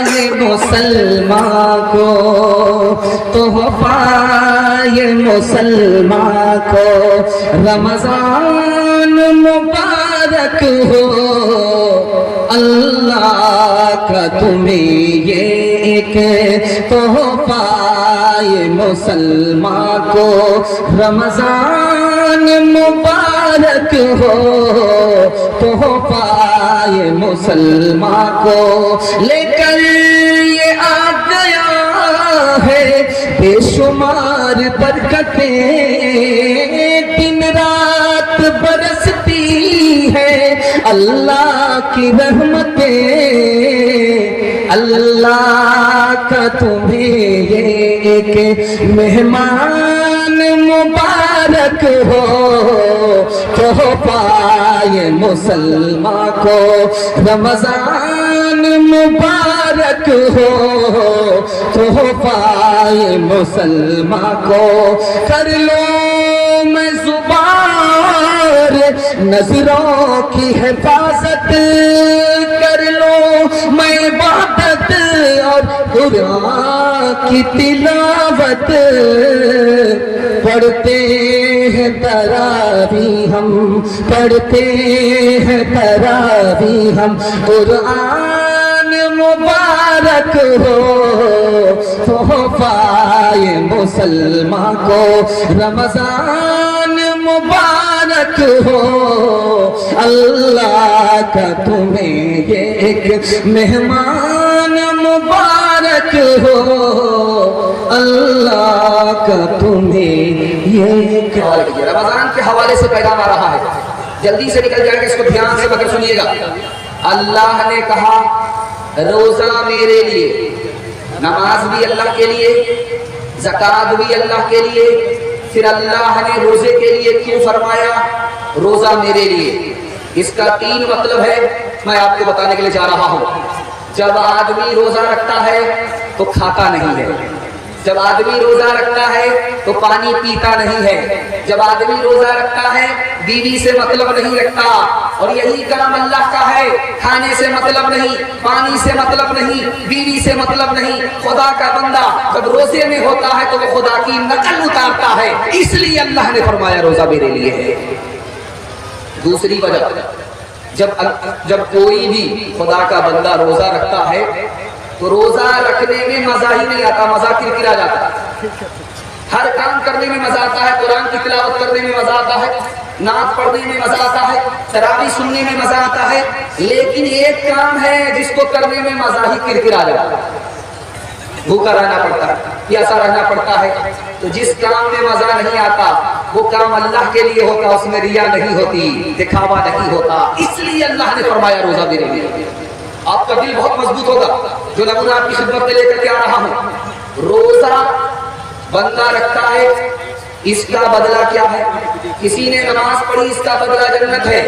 یہ مسلمان کو، تحفہ یہ مسلمان کو، رمضان مبارک ہو، اللہ کا تمہیں یہ ایک تحفہ یہ مسلمان کو، رمضان مبارک ہو، تحفہ یہ مسلمان کو، لے کر یہ آ گیا ہے بے شمار برکتیں، دن رات برستی ہے اللہ کی رحمتیں، اللہ کا تمہیں یہ ایک مہمان مبارک ہو، تحفہ یہ مسلمان کو، رمضان مبارک ہو، تحفہ یہ مسلمان کو، کر لو میں زبان نظروں کی حفاظت، کر لو میں عبادت اور قرآن کی تلاوت، پڑھتے ہیں تراویح ہم، پڑھتے ہیں تراویح ہم، قرآن مبارک ہو، تحفہ یہ مسلمان کو، رمضان مبارک ہو، اللہ کا تمہیں یہ ایک مہمان مبارک ہو، اللہ کا تمہیں یہ ایک۔ رمضان کے حوالے سے پیغام آ رہا ہے، جلدی سے نکل جائے گا، اس کو دھیان سے مگر سنیے گا۔ اللہ نے کہا روزہ میرے لیے، نماز بھی اللہ کے لیے، زکوٰۃ بھی اللہ کے لیے، پھر اللہ نے روزے کے لیے کیوں فرمایا روزہ میرے لیے؟ اس کا 3 مطلب ہے، میں آپ کو بتانے کے لیے جا رہا ہوں۔ جب آدمی روزہ رکھتا ہے تو کھاتا نہیں ہے، جب آدمی روزہ رکھتا ہے تو پانی پیتا نہیں ہے، جب آدمی روزہ رکھتا ہے بیوی سے مطلب نہیں رکھتا، اور یہی کام اللہ کا ہے، کھانے سے مطلب نہیں، پانی سے مطلب نہیں، بیوی سے مطلب نہیں۔ خدا کا بندہ جب روزے میں ہوتا ہے تو وہ خدا کی نقل اتارتا ہے، اس لیے اللہ نے فرمایا روزہ میرے لیے ہے۔ دوسری وجہ، جب کوئی بھی خدا کا بندہ روزہ رکھتا ہے تو روزہ رکھنے میں مزہ ہی نہیں آتا، مزہ کرکرا جاتا ہے، ہر کام کرنے میں مزہ آتا ہے، قرآن کی تلاوت کرنے میں مزہ آتا ہے، نعت پڑھنے میں مزہ آتا ہے، تراویح سننے میں مزہ آتا ہے، لیکن ایک کام ہے جس کو کرنے میں مزہ ہی کرکرا جاتا ہے، بھوکا رہنا پڑتا ہے، پیاسا رہنا پڑتا ہے۔ تو جس کام میں مزہ نہیں آتا وہ کام اللہ کے لیے ہوتا، اس میں ریا نہیں ہوتی، دکھاوا نہیں ہوتا، اس لیے اللہ نے فرمایا روزہ میرے لیے۔ آپ کا دل بہت مضبوط ہوگا جو نمونہ آپ کی خدمت میں لے کر کے آ رہا ہوں۔ روزہ بندہ رکھتا ہے، اس کا بدلہ کیا ہے؟ کسی نے نماز پڑھی، اس کا بدلہ جنت ہے،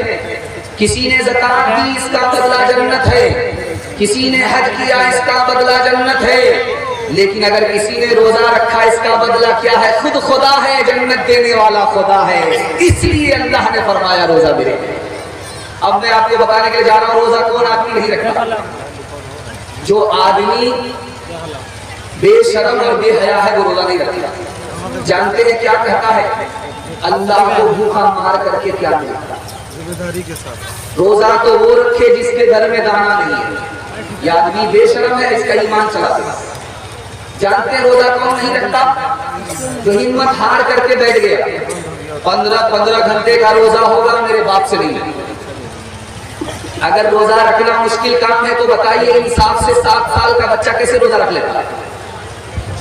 کسی نے زکوٰۃ دی، اس کا بدلہ جنت ہے، کسی نے حج کیا، اس کا بدلہ جنت ہے، لیکن اگر کسی نے روزہ رکھا اس کا بدلہ کیا ہے؟ خود خدا ہے، جنت دینے والا خدا ہے، اس لیے اللہ نے فرمایا روزہ میرے لیے۔ اب میں آپ کو بتانے کے لیے جا رہا ہوں روزہ کون آدمی نہیں رکھتا؟ جو آدمی بے شرم اور بے حیا ہے وہ روزہ نہیں رکھتا۔ جانتے ہیں کیا کہتا ہے؟ اللہ کو بھوکا مار کر کے کیا ملتا؟ روزہ تو وہ رکھے جس کے گھر میں دانا نہیں ہے، یہ آدمی بے شرم ہے، اس کا ایمان چلا گیا۔ جانتے ہیں روزہ کون نہیں رکھتا؟ جو ہمت ہار کر کے بیٹھ گیا، 15 گھنٹے کا روزہ ہوگا میرے باپ سے نہیں۔ اگر روزہ رکھنا مشکل کام ہے تو بتائیے انصاف سے 7 سال کا بچہ کیسے روزہ رکھ لیتا ہے؟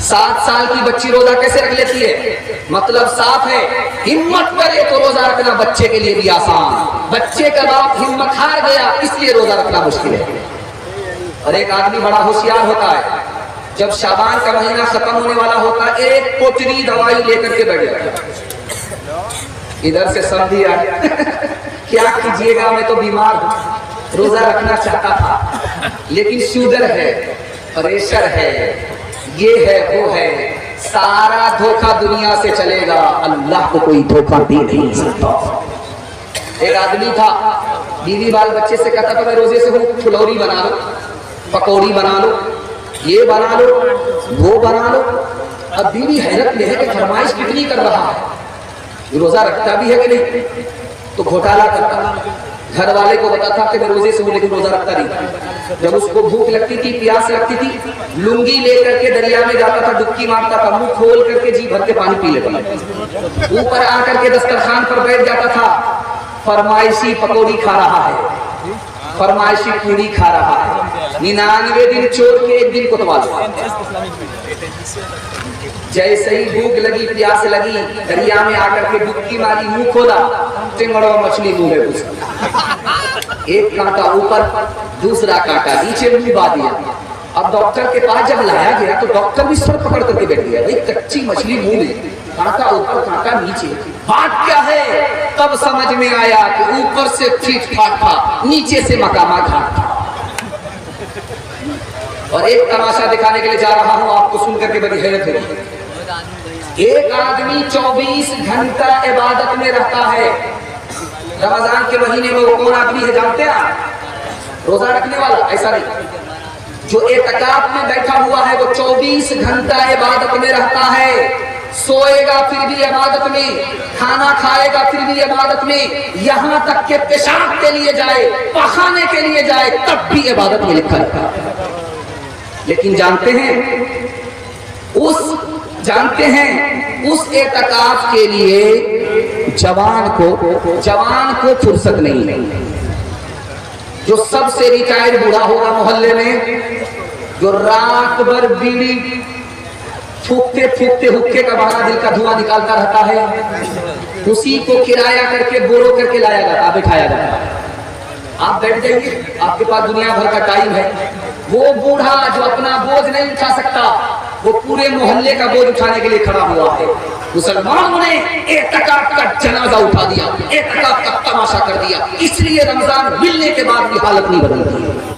7 سال کی بچی روزہ کیسے رکھ لیتی ہے؟ مطلب صاف ہے، ہمت کرے تو روزہ رکھنا بچے کے لیے بھی آسان، بچے کا باپ ہمت ہار گیا اس لیے روزہ رکھنا مشکل ہے۔ اور ایک آدمی بڑا ہوشیار ہوتا ہے، جب شعبان کا مہینہ ختم ہونے والا ہوتا ہے ایک کوٹری دوائی لے کر کے بیٹھ جاتا ہے، ادھر سے سمجھی آ کیا کیجیے گا، میں تو بیمار ہوں، روزہ رکھنا چاہتا تھا لیکن شوگر ہے، پریشر ہے، یہ ہے وہ ہے، سارا دھوکہ دنیا سے چلے گا، اللہ کو کوئی دھوکہ دے نہیں سکتا۔ ایک آدمی تھا، بیوی بال بچے سے کہتا تھا میں روزے سے ہوں، پھلوری بنا لو، پکوڑی بنا لو، یہ بنا لو وہ بنا لو. اب بیوی حیرت میں ہے کہ فرمائش کتنی کر رہا ہے, روزہ رکھتا بھی ہے کہ نہیں, تو گھوٹالا کرتا. گھر والے کو بتاتا کہ میں روزے سے ہوں لیکن روزہ رکھتا نہیں. جب اس کو بھوک لگتی تھی, پیاس لگتی تھی, لنگی لے کر کے دریا میں جاتا تھا, ڈبکی مارتا تھا, منہ کھول کر کے جی بھر کے پانی پی لیتا تھا. اوپر آ کر کے دسترخوان پر بیٹھ جاتا تھا, فرمائشی پکوڑی کھا رہا ہے, فرمائشی پوری کھا رہا ہے. 99 دن چھوڑ کے ایک دن کوتوالا. جیسے ہی بھوک لگی, پیاس لگی, دریا میں آ کر کے ڈبکی ماری, منہ کھولا, ٹنگڑا مچھلی منہ میں گھس گئی. ایک کانٹا اوپر, دوسرا کانٹا نیچے, منہ با دیا. اب ڈاکٹر کے پاس جب لایا گیا تو ڈاکٹر بھی سر پکڑ کر کے بیٹھ گیا, بھائی کچی مچھلی منہ میں, کانٹا اوپر کانٹا نیچے, بات کیا ہے؟ تب سمجھ میں آیا کہ اوپر سے ٹھیک ٹھاک تھا, نیچے سے مقامہ گھاٹ تھا. اور ایک تماشا دکھانے کے لیے جا رہا ہوں آپ کو, سن کر کے بڑی حیرت ہوگی. ایک آدمی 24 گھنٹہ عبادت میں رہتا ہے. رمضان کے مہینے میں وہ کون آدمی ہے جانتے ہیں؟ روزہ رکھنے والا. ایسا نہیں, جو اعتکاف میں بیٹھا ہوا ہے وہ 24 گھنٹہ عبادت میں رہتا ہے. سوئے گا پھر بھی عبادت میں, کھانا کھائے گا پھر بھی عبادت میں, یہاں تک کہ پیشاب کے لیے جائے, پخانے کے لیے جائے, تب بھی عبادت میں لکھا رہتا ہے. لیکن جانتے ہیں اس اعتکاف کے لیے جوان کو فرصت نہیں. جو سب سے ریٹائرڈ بوڑھا ہوگا محلے میں, جو رات بھر بیڑی پھونکتے حکے کا بارہ دل کا دھواں نکالتا رہتا ہے, اسی کو کرایہ کر کے بورو کر کے لایا جاتا, بٹھایا جاتا. آپ بیٹھ جائیے, آپ کے پاس دنیا بھر کا ٹائم ہے. وہ بوڑھا جو اپنا بوجھ نہیں اٹھا سکتا, وہ پورے محلے کا بوجھ اٹھانے کے لیے کھڑا ہوا ہے. مسلمانوں نے اعتکاف کا جنازہ اٹھا دیا, اعتکاف کا تماشا کر دیا. اس لیے رمضان ملنے کے بعد بھی حالت نہیں بدلتی.